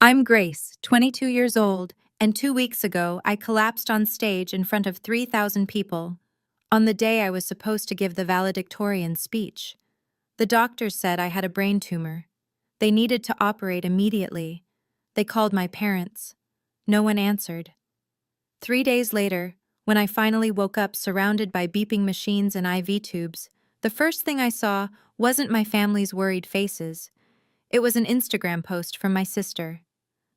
I'm Grace, 22 years old, and 2 weeks ago I collapsed on stage in front of 3,000 people on the day I was supposed to give the valedictorian speech. The doctors said I had a brain tumor. They needed to operate immediately. They called my parents. No one answered. 3 days later, when I finally woke up surrounded by beeping machines and IV tubes, the first thing I saw wasn't my family's worried faces. It was an Instagram post from my sister.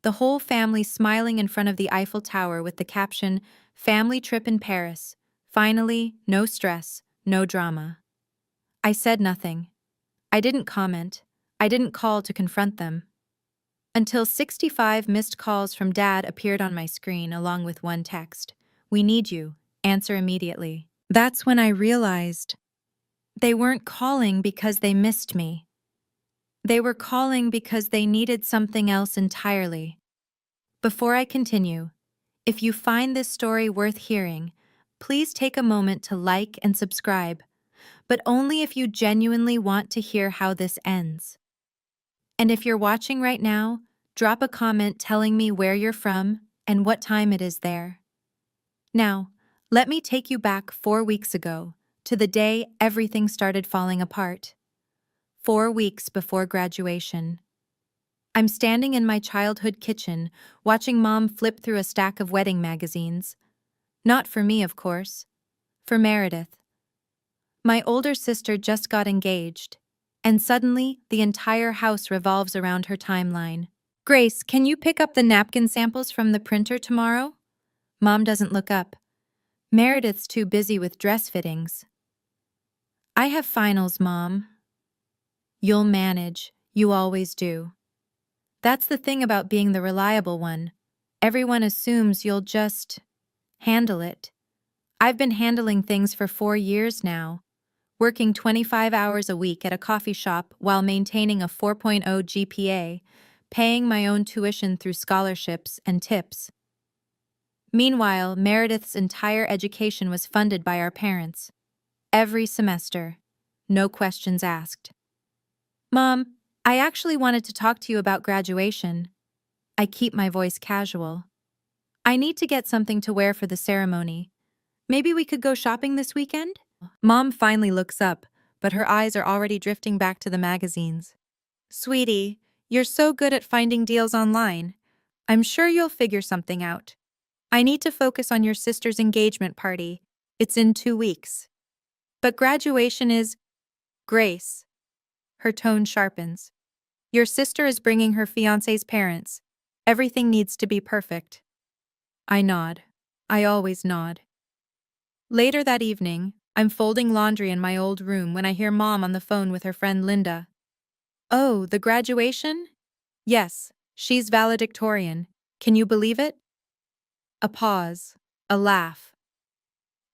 The whole family smiling in front of the Eiffel Tower with the caption, "Family trip in Paris. Finally, no stress, no drama." I said nothing. I didn't comment. I didn't call to confront them. Until 65 missed calls from Dad appeared on my screen along with one text. "We need you. Answer immediately." That's when I realized they weren't calling because they missed me. They were calling because they needed something else entirely. Before I continue, if you find this story worth hearing, please take a moment to like and subscribe, but only if you genuinely want to hear how this ends. And if you're watching right now, drop a comment telling me where you're from and what time it is there. Now, let me take you back 4 weeks ago, to the day everything started falling apart. 4 weeks before graduation. I'm standing in my childhood kitchen, watching Mom flip through a stack of wedding magazines. Not for me, of course. For Meredith. My older sister just got engaged, and suddenly the entire house revolves around her timeline. "Grace, can you pick up the napkin samples from the printer tomorrow?" Mom doesn't look up. Meredith's too busy with dress fittings. "I have finals, Mom." "You'll manage. You always do." That's the thing about being the reliable one. Everyone assumes you'll just handle it. I've been handling things for 4 years now, working 25 hours a week at a coffee shop while maintaining a 4.0 GPA, paying my own tuition through scholarships and tips. Meanwhile, Meredith's entire education was funded by our parents. Every semester. No questions asked. "Mom, I actually wanted to talk to you about graduation." I keep my voice casual. "I need to get something to wear for the ceremony. Maybe we could go shopping this weekend?" Mom finally looks up, but her eyes are already drifting back to the magazines. "Sweetie, you're so good at finding deals online. I'm sure you'll figure something out. I need to focus on your sister's engagement party. It's in 2 weeks. But graduation is..." "Grace." Her tone sharpens. "Your sister is bringing her fiancé's parents. Everything needs to be perfect." I nod. I always nod. Later that evening, I'm folding laundry in my old room when I hear Mom on the phone with her friend Linda. "Oh, the graduation?" "Yes, she's valedictorian. Can you believe it?" A pause. A laugh.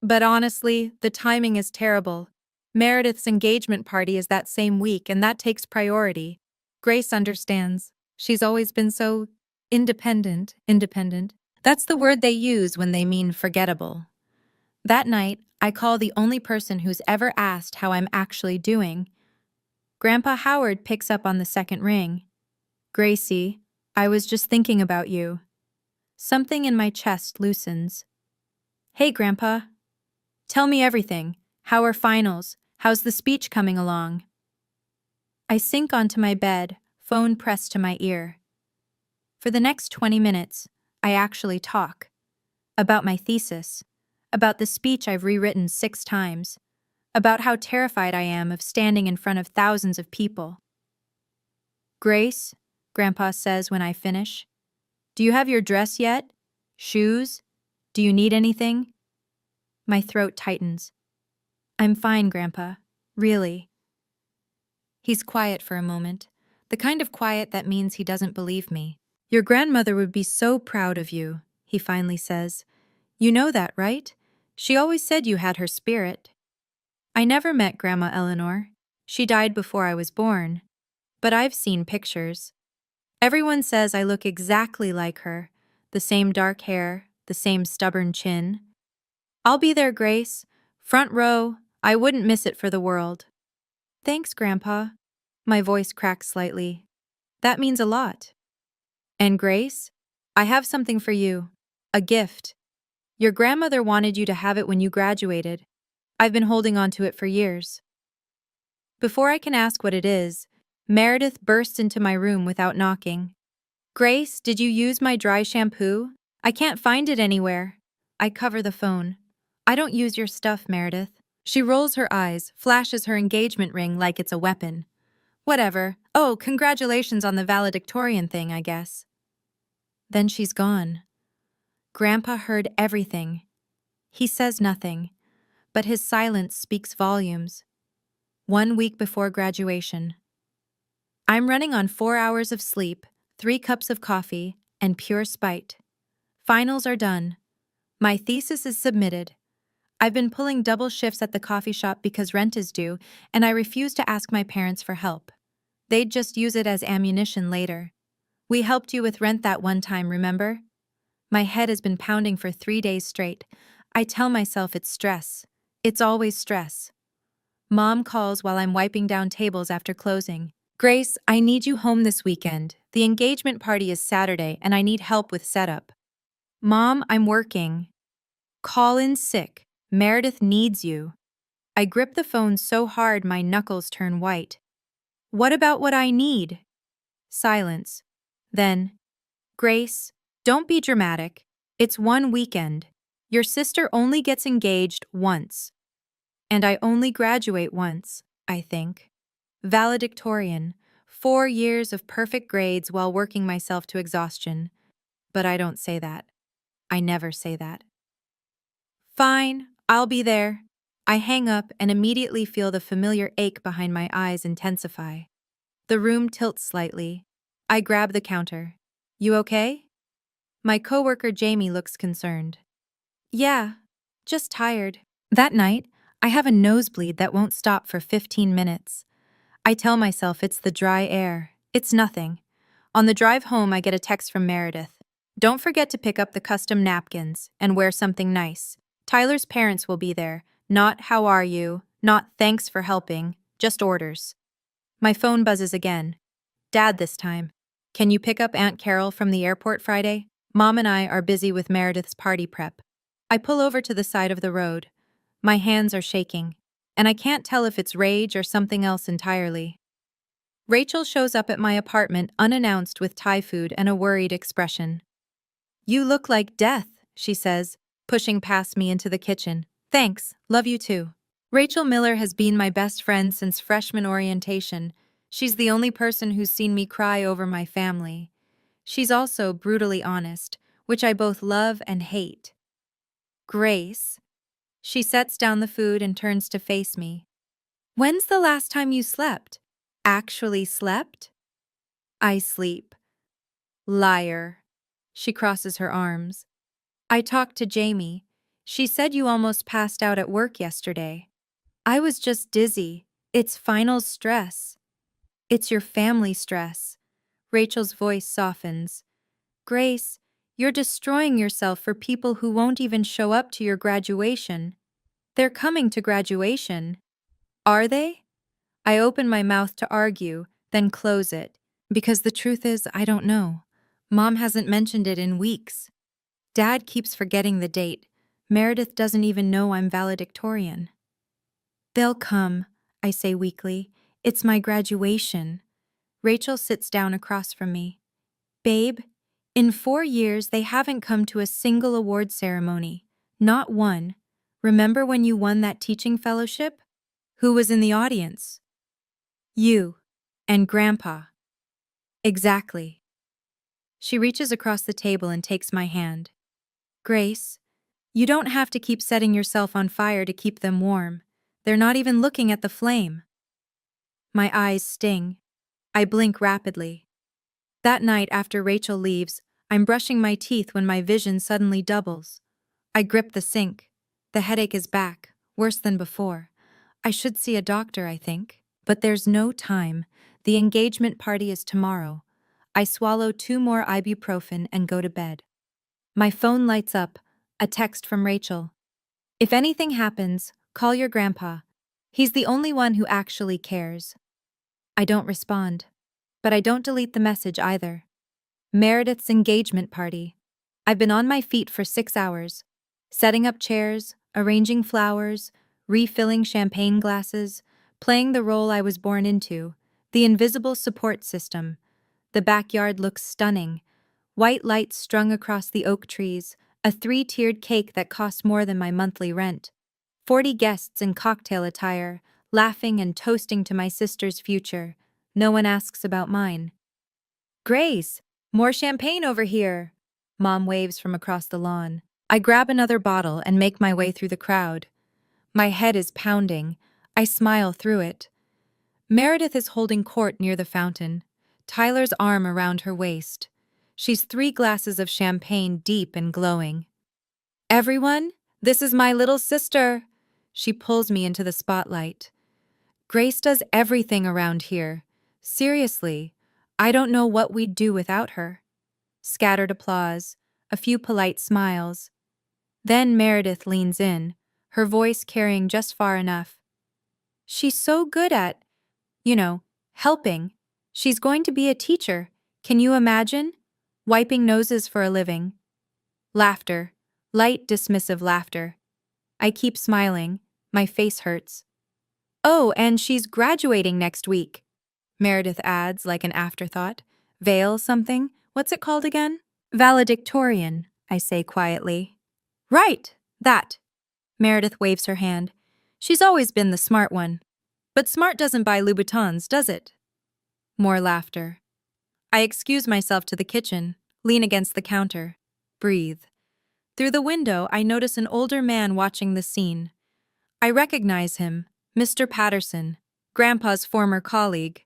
"But honestly, the timing is terrible. Meredith's engagement party is that same week, and that takes priority. Grace understands. She's always been so independent. Independent. That's the word they use when they mean forgettable." That night, I call the only person who's ever asked how I'm actually doing. Grandpa Howard picks up on the second ring. "Gracie, I was just thinking about you." Something in my chest loosens. "Hey, Grandpa. Tell me everything. How are finals? How's the speech coming along?" I sink onto my bed, phone pressed to my ear. For the next 20 minutes, I actually talk. About my thesis. About the speech I've rewritten 6 times. About how terrified I am of standing in front of thousands of people. "Grace," Grandpa says when I finish, "do you have your dress yet? Shoes? Do you need anything?" My throat tightens. "I'm fine, Grandpa. Really." He's quiet for a moment, the kind of quiet that means he doesn't believe me. "Your grandmother would be so proud of you," he finally says. "You know that, right? She always said you had her spirit." I never met Grandma Eleanor. She died before I was born. But I've seen pictures. Everyone says I look exactly like her. The same dark hair, the same stubborn chin. "I'll be there, Grace. Front row. I wouldn't miss it for the world." "Thanks, Grandpa." My voice cracks slightly. "That means a lot." And Grace, I have something for you. A gift. Your grandmother wanted you to have it when you graduated. I've been holding on to it for years. Before I can ask what it is, Meredith burst into my room without knocking. Grace, did you use my dry shampoo? I can't find it anywhere. I cover the phone. I don't use your stuff, Meredith. She rolls her eyes, flashes her engagement ring like it's a weapon. Whatever. Oh, congratulations on the valedictorian thing, I guess. Then she's gone. Grandpa heard everything. He says nothing, but his silence speaks volumes. 1 week before graduation. I'm running on 4 hours of sleep, 3 cups of coffee, and pure spite. Finals are done. My thesis is submitted. I've been pulling double shifts at the coffee shop because rent is due, and I refuse to ask my parents for help. They'd just use it as ammunition later. We helped you with rent that one time, remember? My head has been pounding for 3 days straight. I tell myself it's stress. It's always stress. Mom calls while I'm wiping down tables after closing. Grace, I need you home this weekend. The engagement party is Saturday and I need help with setup. Mom, I'm working. Call in sick. Meredith needs you. I grip the phone so hard my knuckles turn white. What about what I need? Silence. Then, Grace, don't be dramatic. It's one weekend. Your sister only gets engaged once. And I only graduate once, I think. Valedictorian, 4 years of perfect grades while working myself to exhaustion. But I don't say that. I never say that. Fine, I'll be there. I hang up and immediately feel the familiar ache behind my eyes intensify. The room tilts slightly. I grab the counter. You okay? My coworker Jamie looks concerned. Yeah, just tired. That night, I have a nosebleed that won't stop for 15 minutes. I tell myself it's the dry air. It's nothing. On the drive home, I get a text from Meredith. Don't forget to pick up the custom napkins and wear something nice. Tyler's parents will be there. Not how are you, not thanks for helping, just orders. My phone buzzes again. Dad this time. Can you pick up Aunt Carol from the airport Friday? Mom and I are busy with Meredith's party prep. I pull over to the side of the road. My hands are shaking, and I can't tell if it's rage or something else entirely. Rachel shows up at my apartment unannounced with Thai food and a worried expression. You look like death, she says, pushing past me into the kitchen. Thanks, love you too. Rachel Miller has been my best friend since freshman orientation. She's the only person who's seen me cry over my family. She's also brutally honest, which I both love and hate. Grace. She sets down the food and turns to face me. When's the last time you slept? Actually slept? I sleep. Liar. She crosses her arms. I talked to Jamie. She said you almost passed out at work yesterday. I was just dizzy. It's finals stress. It's your family stress. Rachel's voice softens. Grace, you're destroying yourself for people who won't even show up to your graduation. They're coming to graduation. Are they? I open my mouth to argue, then close it, because the truth is I don't know. Mom hasn't mentioned it in weeks. Dad keeps forgetting the date. Meredith doesn't even know I'm valedictorian. They'll come, I say weakly. It's my graduation. Rachel sits down across from me. Babe, in 4 years they haven't come to a single award ceremony. Not one. Remember when you won that teaching fellowship? Who was in the audience? You. And Grandpa. Exactly. She reaches across the table and takes my hand. Grace, you don't have to keep setting yourself on fire to keep them warm. They're not even looking at the flame. My eyes sting. I blink rapidly. That night after Rachel leaves, I'm brushing my teeth when my vision suddenly doubles. I grip the sink. The headache is back, worse than before. I should see a doctor, I think. But there's no time. The engagement party is tomorrow. I swallow 2 more ibuprofen and go to bed. My phone lights up, a text from Rachel. If anything happens, call your grandpa. He's the only one who actually cares. I don't respond. But I don't delete the message either. Meredith's engagement party. I've been on my feet for 6 hours, setting up chairs, arranging flowers, refilling champagne glasses, playing the role I was born into, the invisible support system. The backyard looks stunning. White lights strung across the oak trees, a three-tiered cake that costs more than my monthly rent. 40 guests in cocktail attire, laughing and toasting to my sister's future. No one asks about mine. Grace, more champagne over here. Mom waves from across the lawn. I grab another bottle and make my way through the crowd. My head is pounding. I smile through it. Meredith is holding court near the fountain, Tyler's arm around her waist. She's 3 glasses of champagne deep and glowing. Everyone, this is my little sister. She pulls me into the spotlight. Grace does everything around here. Seriously, I don't know what we'd do without her. Scattered applause, a few polite smiles. Then Meredith leans in, her voice carrying just far enough. She's so good at, helping. She's going to be a teacher. Can you imagine? Wiping noses for a living. Laughter. Light, dismissive laughter. I keep smiling. My face hurts. Oh, and she's graduating next week. Meredith adds like an afterthought. Veil something? What's it called again? Valedictorian, I say quietly. Right, that. Meredith waves her hand. She's always been the smart one. But smart doesn't buy Louboutins, does it? More laughter. I excuse myself to the kitchen, lean against the counter, breathe. Through the window, I notice an older man watching the scene. I recognize him, Mr. Patterson, Grandpa's former colleague.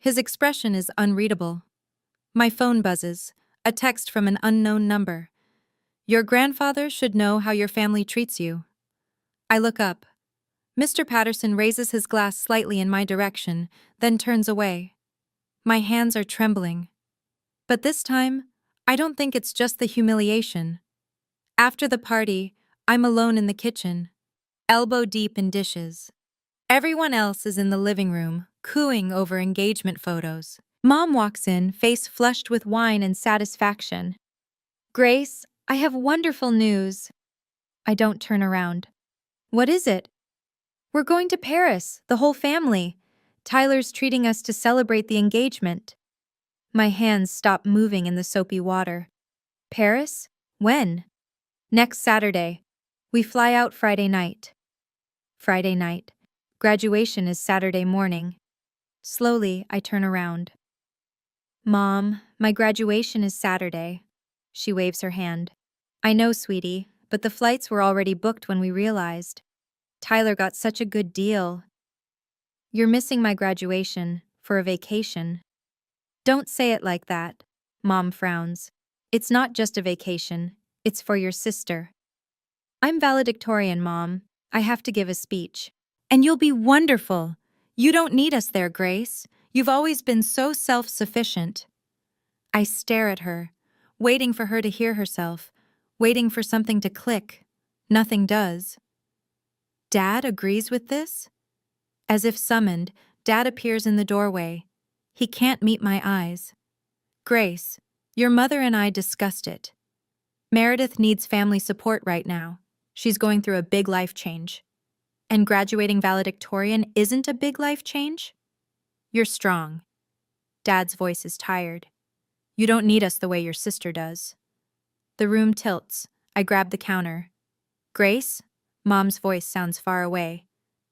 His expression is unreadable. My phone buzzes, a text from an unknown number. Your grandfather should know how your family treats you. I look up. Mr. Patterson raises his glass slightly in my direction, then turns away. My hands are trembling. But this time, I don't think it's just the humiliation. After the party, I'm alone in the kitchen, elbow deep in dishes. Everyone else is in the living room, cooing over engagement photos. Mom walks in, face flushed with wine and satisfaction. Grace, I have wonderful news. I don't turn around. What is it? We're going to Paris, the whole family. Tyler's treating us to celebrate the engagement. My hands stop moving in the soapy water. Paris? When? Next Saturday. We fly out Friday night. Friday night. Graduation is Saturday morning. Slowly, I turn around. Mom, my graduation is Saturday. She waves her hand. I know, sweetie, but the flights were already booked when we realized. Tyler got such a good deal. You're missing my graduation for a vacation. Don't say it like that. Mom frowns. It's not just a vacation. It's for your sister. I'm valedictorian, Mom. I have to give a speech. And you'll be wonderful. You don't need us there, Grace. You've always been so self-sufficient. I stare at her, waiting for her to hear herself, waiting for something to click. Nothing does. Dad agrees with this? As if summoned, Dad appears in the doorway. He can't meet my eyes. Grace, your mother and I discussed it. Meredith needs family support right now. She's going through a big life change. And graduating valedictorian isn't a big life change? You're strong. Dad's voice is tired. You don't need us the way your sister does. The room tilts. I grab the counter. Grace? Mom's voice sounds far away.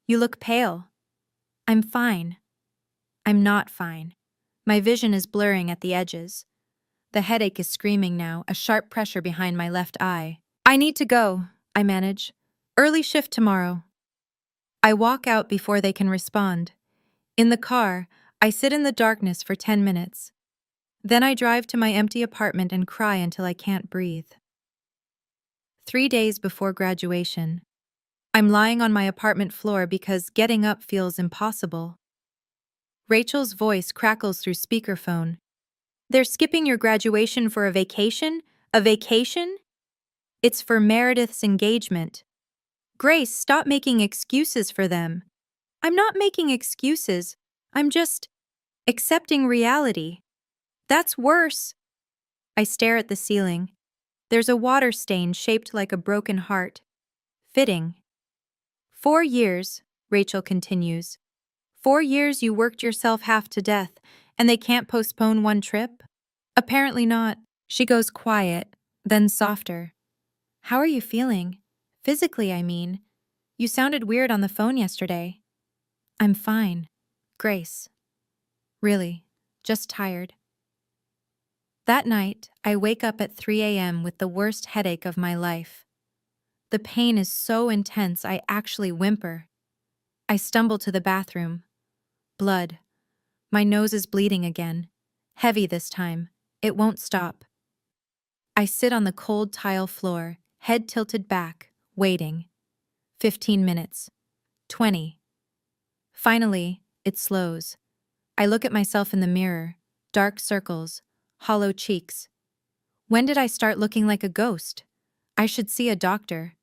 You look pale. I'm fine. I'm not fine. My vision is blurring at the edges. The headache is screaming now, a sharp pressure behind my left eye. I need to go, I manage. Early shift tomorrow. I walk out before they can respond. In the car, I sit in the darkness for 10 minutes. Then I drive to my empty apartment and cry until I can't breathe. 3 days before graduation. I'm lying on my apartment floor because getting up feels impossible. Rachel's voice crackles through speakerphone. They're skipping your graduation for a vacation? A vacation? It's for Meredith's engagement. Grace, stop making excuses for them. I'm not making excuses. I'm just accepting reality. That's worse. I stare at the ceiling. There's a water stain shaped like a broken heart. Fitting. 4 years, Rachel continues. 4 years you worked yourself half to death, and they can't postpone one trip? Apparently not. She goes quiet, then softer. How are you feeling? Physically, I mean. You sounded weird on the phone yesterday. I'm fine. Grace. Really, just tired. That night, I wake up at 3 a.m. with the worst headache of my life. The pain is so intense I actually whimper. I stumble to the bathroom. Blood. My nose is bleeding again. Heavy this time. It won't stop. I sit on the cold tile floor, head tilted back, waiting. 15 minutes. 20. Finally, it slows. I look at myself in the mirror. Dark circles. Hollow cheeks. When did I start looking like a ghost? I should see a doctor.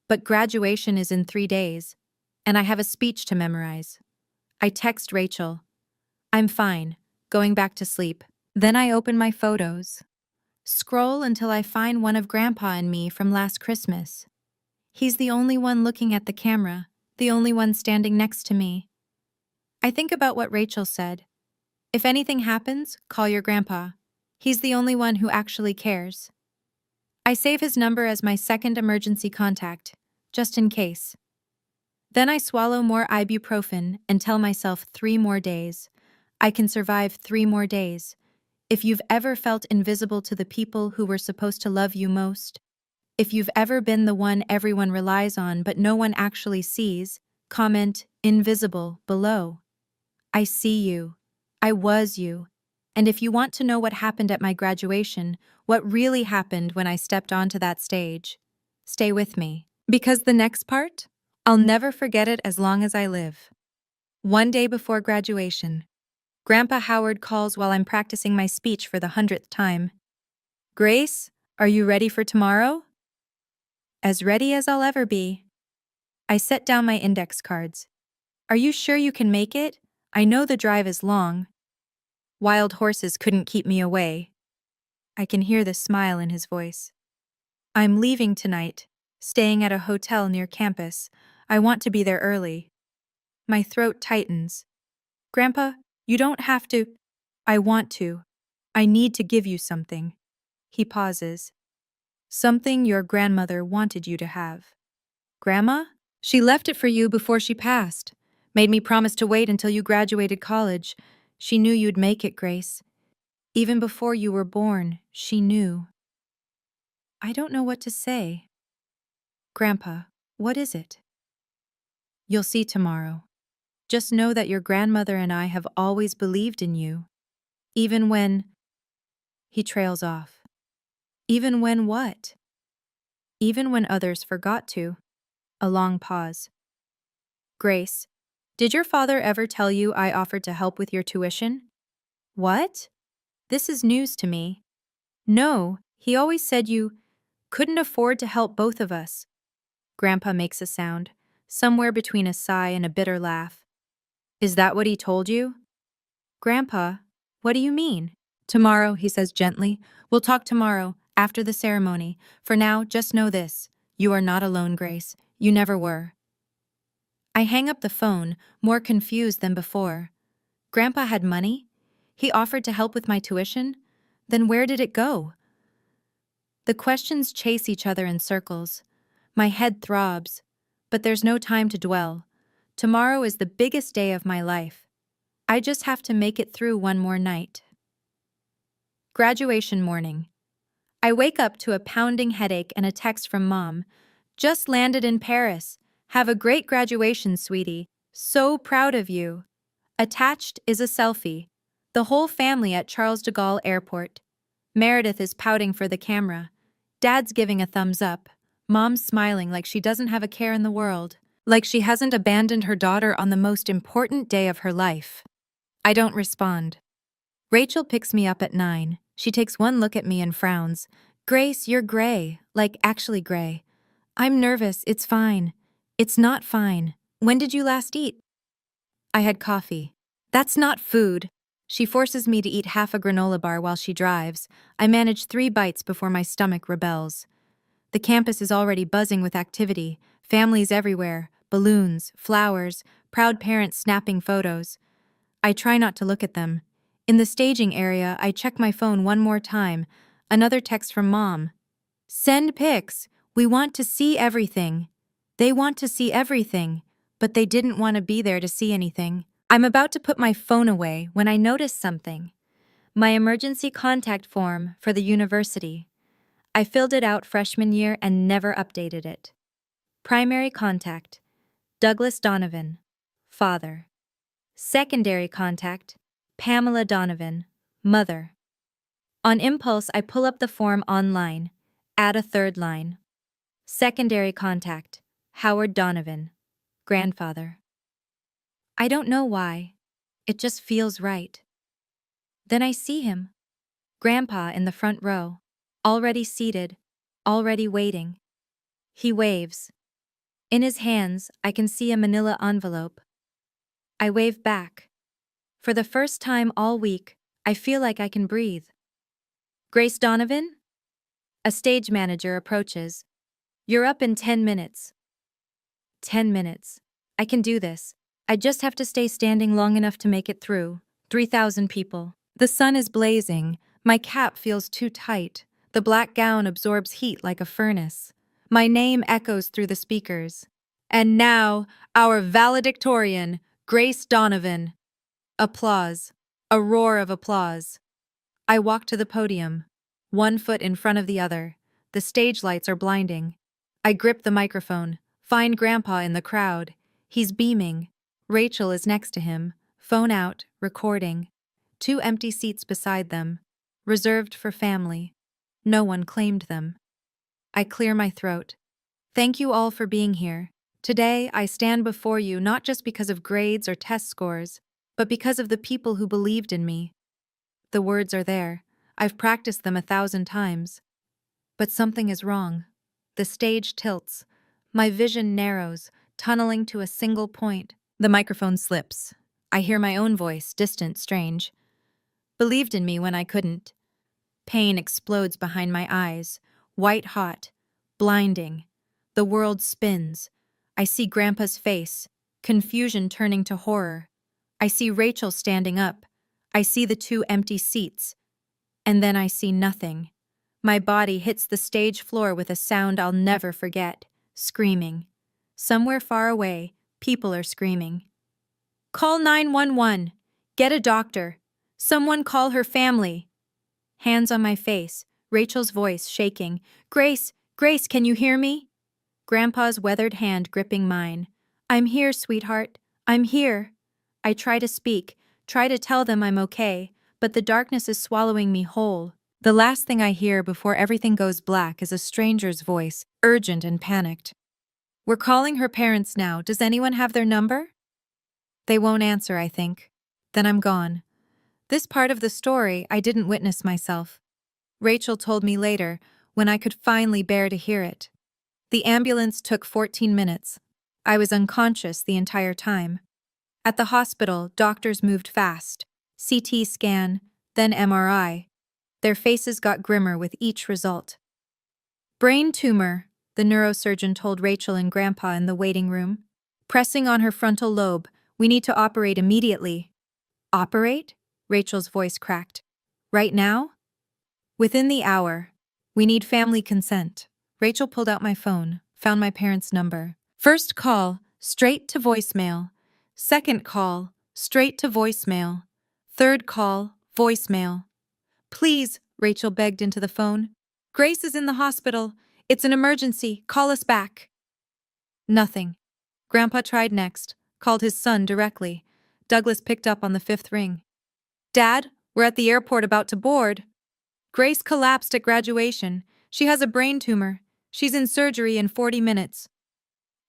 But graduation is in 3 days, and I have a speech to memorize. I text Rachel. I'm fine, going back to sleep. Then I open my photos. Scroll until I find one of Grandpa and me from last Christmas. He's the only one looking at the camera, the only one standing next to me. I think about what Rachel said. If anything happens, call your grandpa. He's the only one who actually cares. I save his number as my second emergency contact, just in case. Then I swallow more ibuprofen and tell myself 3 more days. I can survive 3 more days. If you've ever felt invisible to the people who were supposed to love you most, if you've ever been the one everyone relies on but no one actually sees, comment invisible below. I see you. I was you. And if you want to know what happened at my graduation, what really happened when I stepped onto that stage, stay with me. Because the next part, I'll never forget it as long as I live. One day before graduation, Grandpa Howard calls while I'm practicing my speech for the 100th time. Grace, are you ready for tomorrow? As ready as I'll ever be. I set down my index cards. Are you sure you can make it? I know the drive is long. Wild horses couldn't keep me away. I can hear the smile in his voice. I'm leaving tonight, staying at a hotel near campus. I want to be there early. My throat tightens. Grandpa, you don't have to. I want to. I need to give you something. He pauses. Something your grandmother wanted you to have. Grandma? She left it for you before she passed. Made me promise to wait until you graduated college. She knew you'd make it, Grace. Even before you were born, she knew. I don't know what to say. Grandpa, what is it? You'll see tomorrow. Just know that your grandmother and I have always believed in you. Even when... He trails off. Even when what? Even when others forgot to. A long pause. Grace, did your father ever tell you I offered to help with your tuition? What? This is news to me. No, he always said you couldn't afford to help both of us. Grandpa makes a sound, somewhere between a sigh and a bitter laugh. Is that what he told you? Grandpa, what do you mean? Tomorrow, he says gently. We'll talk tomorrow, after the ceremony. For now, just know this. You are not alone, Grace. You never were. I hang up the phone, more confused than before. Grandpa had money? He offered to help with my tuition? Then where did it go? The questions chase each other in circles. My head throbs. But there's no time to dwell. Tomorrow is the biggest day of my life. I just have to make it through one more night. Graduation morning. I wake up to a pounding headache and a text from Mom. Just landed in Paris. Have a great graduation, sweetie. So proud of you. Attached is a selfie. The whole family at Charles de Gaulle Airport. Meredith is pouting for the camera. Dad's giving a thumbs up. Mom's smiling like she doesn't have a care in the world. Like she hasn't abandoned her daughter on the most important day of her life. I don't respond. Rachel picks me up at 9. She takes one look at me and frowns. Grace, you're gray. Like actually gray. I'm nervous. It's fine. It's not fine. When did you last eat? I had coffee. That's not food. She forces me to eat half a granola bar while she drives. I manage 3 bites before my stomach rebels. The campus is already buzzing with activity, families everywhere, balloons, flowers, proud parents snapping photos. I try not to look at them. In the staging area, I check my phone one more time. Another text from Mom. Send pics. We want to see everything. They want to see everything, but they didn't want to be there to see anything. I'm about to put my phone away when I notice something. My emergency contact form for the university. I filled it out freshman year and never updated it. Primary contact, Douglas Donovan, father. Secondary contact, Pamela Donovan, mother. On impulse, I pull up the form online, add a third line. Secondary contact, Howard Donovan, grandfather. I don't know why. It just feels right. Then I see him. Grandpa in the front row, already seated, already waiting. He waves. In his hands, I can see a manila envelope. I wave back. For the first time all week, I feel like I can breathe. Grace Donovan? A stage manager approaches. You're up in 10 minutes. 10 minutes. I can do this. I just have to stay standing long enough to make it through. 3,000 people. The sun is blazing. My cap feels too tight. The black gown absorbs heat like a furnace. My name echoes through the speakers. And now, our valedictorian, Grace Donovan. Applause. A roar of applause. I walk to the podium, one foot in front of the other. The stage lights are blinding. I grip the microphone, find Grandpa in the crowd. He's beaming. Rachel is next to him, phone out, recording. 2 empty seats beside them, reserved for family. No one claimed them. I clear my throat. Thank you all for being here. Today, I stand before you not just because of grades or test scores, but because of the people who believed in me. The words are there. I've practiced them 1,000 times. But something is wrong. The stage tilts. My vision narrows, tunneling to a single point. The microphone slips. I hear my own voice, distant, strange. Believed in me when I couldn't. Pain explodes behind my eyes, white hot, blinding. The world spins. I see Grandpa's face, confusion turning to horror. I see Rachel standing up. I see the 2 empty seats. And then I see nothing. My body hits the stage floor with a sound I'll never forget, screaming. Somewhere far away, people are screaming. Call 911. Get a doctor. Someone call her family. Hands on my face, Rachel's voice shaking. Grace, Grace, can you hear me? Grandpa's weathered hand gripping mine. I'm here, sweetheart. I'm here. I try to speak, try to tell them I'm okay, but the darkness is swallowing me whole. The last thing I hear before everything goes black is a stranger's voice, urgent and panicked. We're calling her parents now. Does anyone have their number? They won't answer, I think. Then I'm gone. This part of the story I didn't witness myself. Rachel told me later, when I could finally bear to hear it. The ambulance took 14 minutes. I was unconscious the entire time. At the hospital, doctors moved fast. CT scan, then MRI. Their faces got grimmer with each result. Brain tumor, the neurosurgeon told Rachel and Grandpa in the waiting room. Pressing on her frontal lobe, we need to operate immediately. Operate? Rachel's voice cracked. Right now? Within the hour. We need family consent. Rachel pulled out my phone, found my parents' number. First call, straight to voicemail. Second call, straight to voicemail. Third call, voicemail. Please, Rachel begged into the phone. Grace is in the hospital. It's an emergency. Call us back. Nothing. Grandpa tried next, called his son directly. Douglas picked up on the 5th ring. Dad, we're at the airport about to board. Grace collapsed at graduation. She has a brain tumor. She's in surgery in 40 minutes.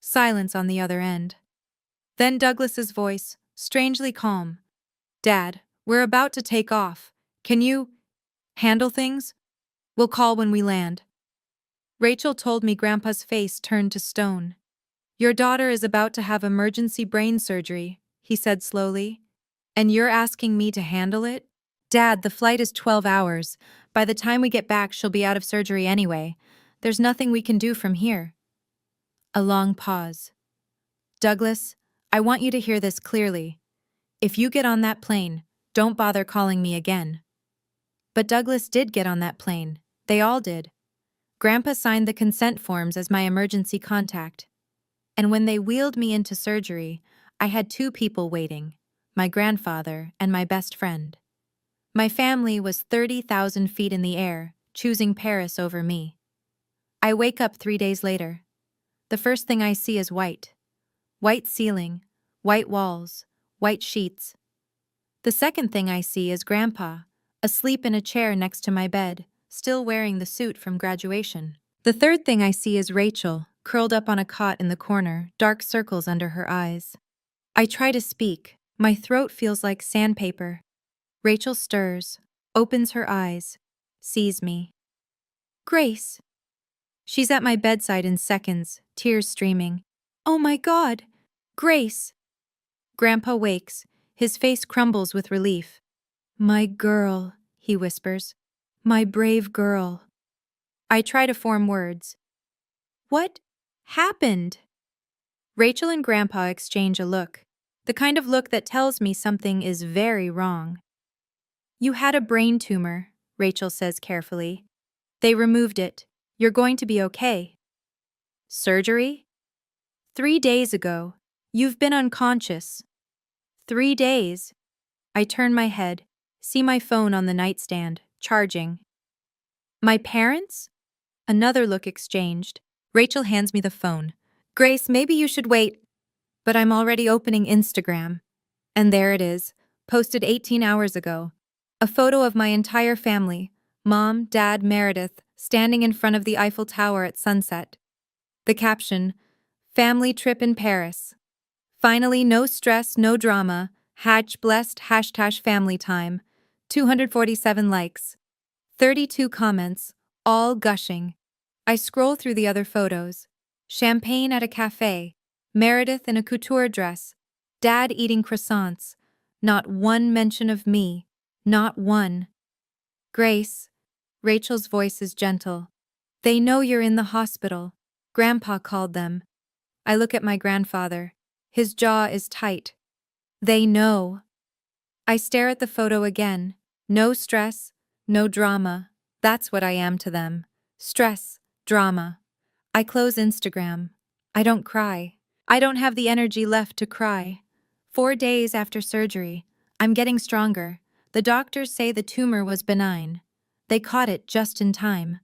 Silence on the other end. Then Douglas's voice, strangely calm. Dad, we're about to take off. Can you handle things? We'll call when we land. Rachel told me Grandpa's face turned to stone. Your daughter is about to have emergency brain surgery, he said slowly. And you're asking me to handle it? Dad, the flight is 12 hours. By the time we get back, she'll be out of surgery anyway. There's nothing we can do from here. A long pause. Douglas, I want you to hear this clearly. If you get on that plane, don't bother calling me again. But Douglas did get on that plane. They all did. Grandpa signed the consent forms as my emergency contact. And when they wheeled me into surgery, I had two people waiting, my grandfather and my best friend. My family was 30,000 feet in the air, choosing Paris over me. I wake up 3 days later. The first thing I see is white. White ceiling, white walls, white sheets. The second thing I see is Grandpa, asleep in a chair next to my bed, still wearing the suit from graduation. The third thing I see is Rachel, curled up on a cot in the corner, dark circles under her eyes. I try to speak. My throat feels like sandpaper. Rachel stirs, opens her eyes, sees me. Grace. She's at my bedside in seconds, tears streaming. Oh my God! Grace! Grandpa wakes, his face crumbles with relief. My girl, he whispers. My brave girl. I try to form words. What happened? Rachel and Grandpa exchange a look, the kind of look that tells me something is very wrong. You had a brain tumor, Rachel says carefully. They removed it. You're going to be okay. Surgery? 3 days ago. You've been unconscious. 3 days. I turn my head, see my phone on the nightstand, charging. My parents? Another look exchanged. Rachel hands me the phone. Grace, maybe you should wait. But I'm already opening Instagram. And there it is, posted 18 hours ago. A photo of my entire family, Mom, Dad, Meredith, standing in front of the Eiffel Tower at sunset. The caption, Family trip in Paris. Finally, no stress, no drama. Blessed #family time. 247 likes. 32 comments, all gushing. I scroll through the other photos. Champagne at a cafe. Meredith in a couture dress. Dad eating croissants. Not one mention of me. Not one. Grace. Rachel's voice is gentle. They know you're in the hospital. Grandpa called them. I look at my grandfather. His jaw is tight. They know. I stare at the photo again. No stress, no drama. That's what I am to them. Stress, drama. I close Instagram. I don't cry. I don't have the energy left to cry. 4 days after surgery, I'm getting stronger. The doctors say the tumor was benign. They caught it just in time.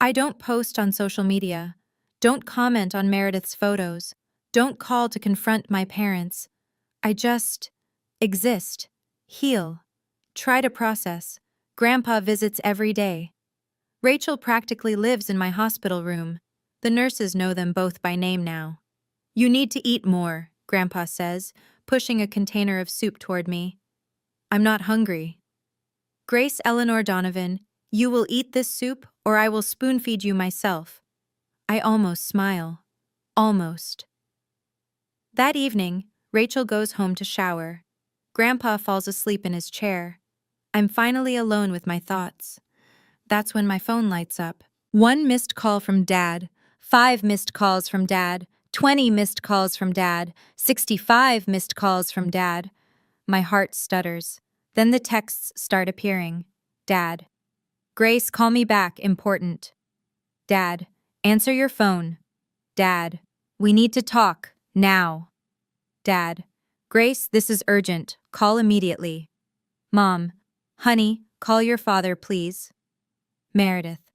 I don't post on social media. Don't comment on Meredith's photos. Don't call to confront my parents. I just exist, heal, try to process. Grandpa visits every day. Rachel practically lives in my hospital room. The nurses know them both by name now. You need to eat more, Grandpa says, pushing a container of soup toward me. I'm not hungry. Grace Eleanor Donovan, you will eat this soup or I will spoon-feed you myself. I almost smile. Almost. That evening, Rachel goes home to shower. Grandpa falls asleep in his chair. I'm finally alone with my thoughts. That's when my phone lights up. 1 missed call from Dad, 5 missed calls from Dad, 20 missed calls from Dad, 65 missed calls from Dad. My heart stutters. Then the texts start appearing. Dad. Grace, call me back, important. Dad. Answer your phone. Dad. We need to talk, now. Dad. Grace, this is urgent. Call immediately. Mom. Honey, call your father, please. Meredith.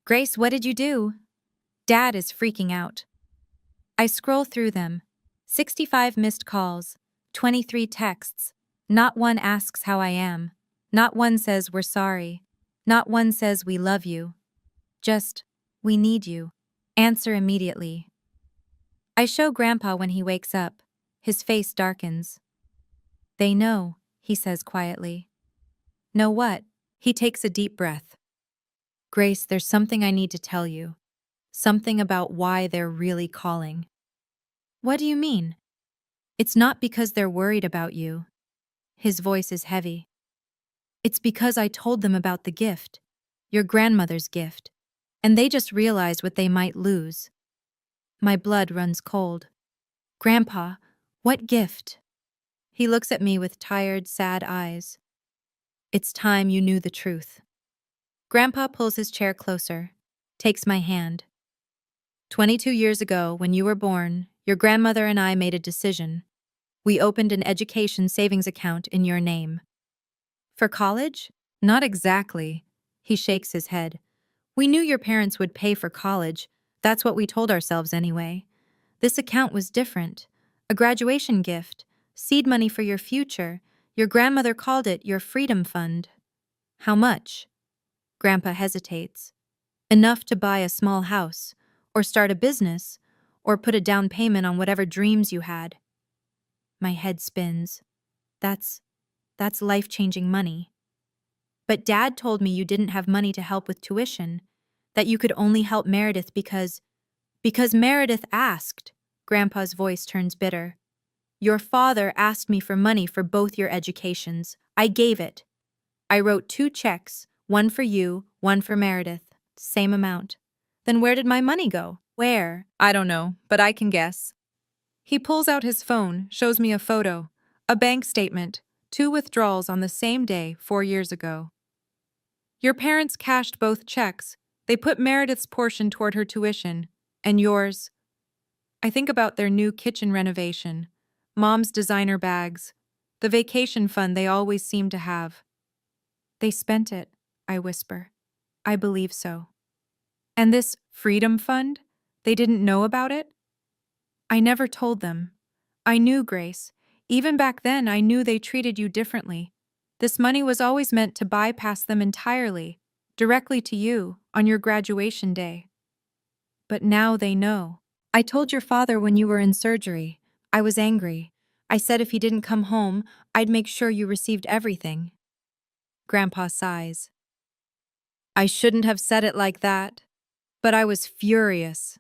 Grace, what did you do? Dad is freaking out. I scroll through them. 65 missed calls, 23 texts. Not one asks how I am. Not one says we're sorry. Not one says we love you. Just, we need you. Answer immediately. I show Grandpa when he wakes up. His face darkens. They know, he says quietly. Know what? He takes a deep breath. Grace, there's something I need to tell you. Something about why they're really calling. What do you mean? It's not because they're worried about you. His voice is heavy. It's because I told them about the gift, your grandmother's gift, and they just realized what they might lose. My blood runs cold. Grandpa, what gift? He looks at me with tired, sad eyes. It's time you knew the truth. Grandpa pulls his chair closer, takes my hand. 22 years ago, when you were born, your grandmother and I made a decision. We opened an education savings account in your name. For college? Not exactly. He shakes his head. We knew your parents would pay for college. That's what we told ourselves anyway. This account was different. A graduation gift, seed money for your future. Your grandmother called it your freedom fund. How much? Grandpa hesitates. Enough to buy a small house, or start a business, or put a down payment on whatever dreams you had. My head spins. That's life-changing money. But Dad told me you didn't have money to help with tuition, that you could only help Meredith because Meredith asked. Grandpa's voice turns bitter. Your father asked me for money for both your educations. I gave it. I wrote 2 checks, one for you, one for Meredith. Same amount. Then where did my money go? Where? I don't know, but I can guess. He pulls out his phone, shows me a photo, a bank statement, 2 withdrawals on the same day 4 years ago. Your parents cashed both checks. They put Meredith's portion toward her tuition, and yours. I think about their new kitchen renovation, Mom's designer bags, the vacation fund they always seem to have. They spent it, I whisper. I believe so. And this freedom fund? They didn't know about it? I never told them. I knew, Grace. Even back then, I knew they treated you differently. This money was always meant to bypass them entirely, directly to you, on your graduation day. But now they know. I told your father when you were in surgery. I was angry. I said if he didn't come home, I'd make sure you received everything. Grandpa sighs. I shouldn't have said it like that, but I was furious.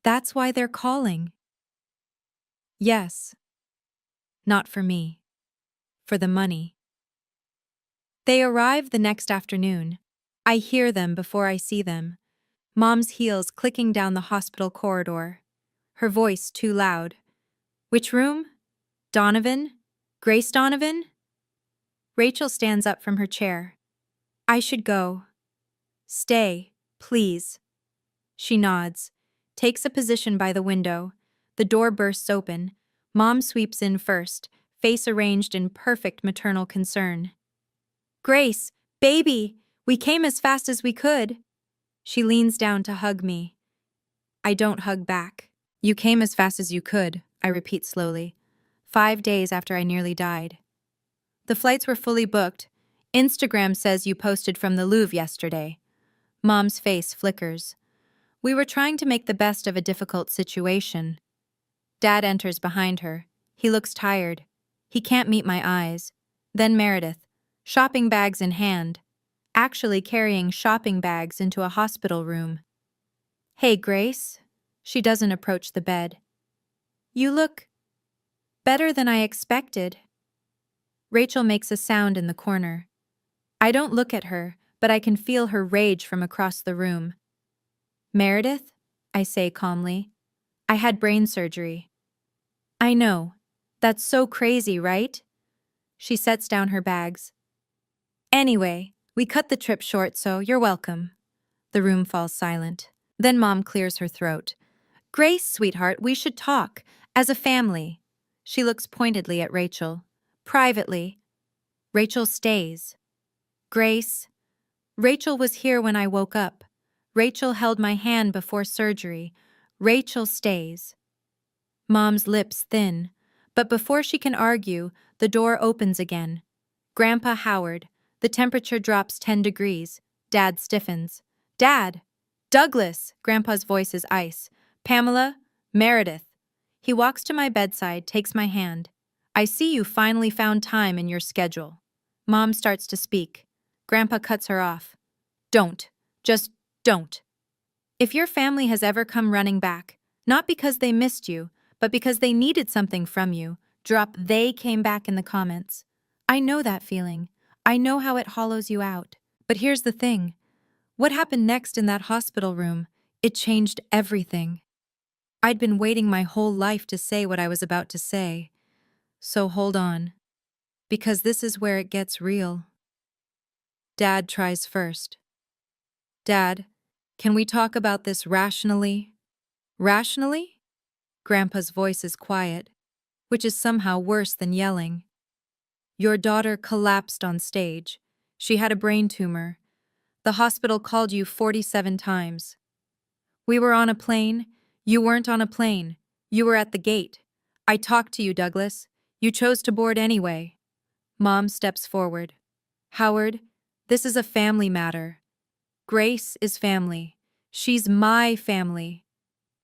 That's why they're calling. Yes. Not for me. For the money. They arrive the next afternoon. I hear them before I see them. Mom's heels clicking down the hospital corridor. Her voice too loud. Which room? Donovan? Grace Donovan? Rachel stands up from her chair. I should go. Stay, please. She nods, takes a position by the window. The door bursts open. Mom sweeps in first, face arranged in perfect maternal concern. Grace, baby, we came as fast as we could. She leans down to hug me. I don't hug back. You came as fast as you could, I repeat slowly. 5 days after I nearly died. The flights were fully booked. Instagram says you posted from the Louvre yesterday. Mom's face flickers. We were trying to make the best of a difficult situation. Dad enters behind her. He looks tired. He can't meet my eyes. Then Meredith, shopping bags in hand, actually carrying shopping bags into a hospital room. Hey, Grace. She doesn't approach the bed. You look better than I expected. Rachel makes a sound in the corner. I don't look at her, but I can feel her rage from across the room. Meredith, I say calmly, I had brain surgery. I know. That's so crazy, right? She sets down her bags. Anyway, we cut the trip short, so you're welcome. The room falls silent. Then Mom clears her throat. Grace, sweetheart, we should talk. As a family. She looks pointedly at Rachel. Privately. Rachel stays. Grace. Rachel was here when I woke up. Rachel held my hand before surgery. Rachel stays. Mom's lips thin. But before she can argue, the door opens again. Grandpa Howard. The temperature drops 10 degrees. Dad stiffens. Dad! Douglas! Grandpa's voice is ice. Pamela? Meredith. He walks to my bedside, takes my hand. I see you finally found time in your schedule. Mom starts to speak. Grandpa cuts her off. Don't. Just don't. If your family has ever come running back, not because they missed you, but because they needed something from you, Drop "they" came back in the comments. I know that feeling. I know how it hollows you out. But here's the thing. What happened next in that hospital room? It changed everything. I'd been waiting my whole life to say what I was about to say. So hold on. Because this is where it gets real. Dad tries first. Dad, can we talk about this rationally? Rationally? Grandpa's voice is quiet, which is somehow worse than yelling. Your daughter collapsed on stage. She had a brain tumor. The hospital called you 47 times. We were on a plane. You weren't on a plane. You were at the gate. I talked to you, Douglas. You chose to board anyway. Mom steps forward. Howard, this is a family matter. Grace is family. She's my family.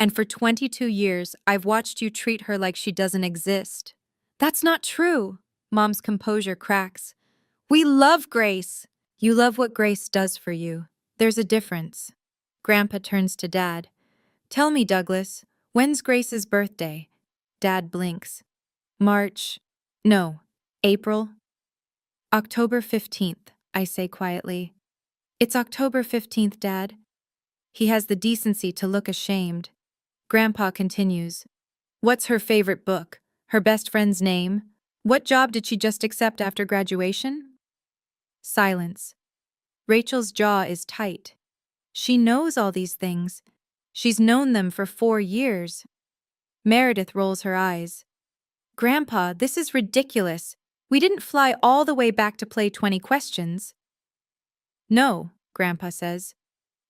And for 22 years, I've watched you treat her like she doesn't exist. That's not true. Mom's composure cracks. We love Grace. You love what Grace does for you. There's a difference. Grandpa turns to Dad. Tell me, Douglas, when's Grace's birthday? Dad blinks. March. No. April. October 15th, I say quietly. It's October 15th, Dad. He has the decency to look ashamed. Grandpa continues. What's her favorite book? Her best friend's name? What job did she just accept after graduation? Silence. Rachel's jaw is tight. She knows all these things. She's known them for 4 years. Meredith rolls her eyes. Grandpa, this is ridiculous. We didn't fly all the way back to play 20 questions. No, Grandpa says.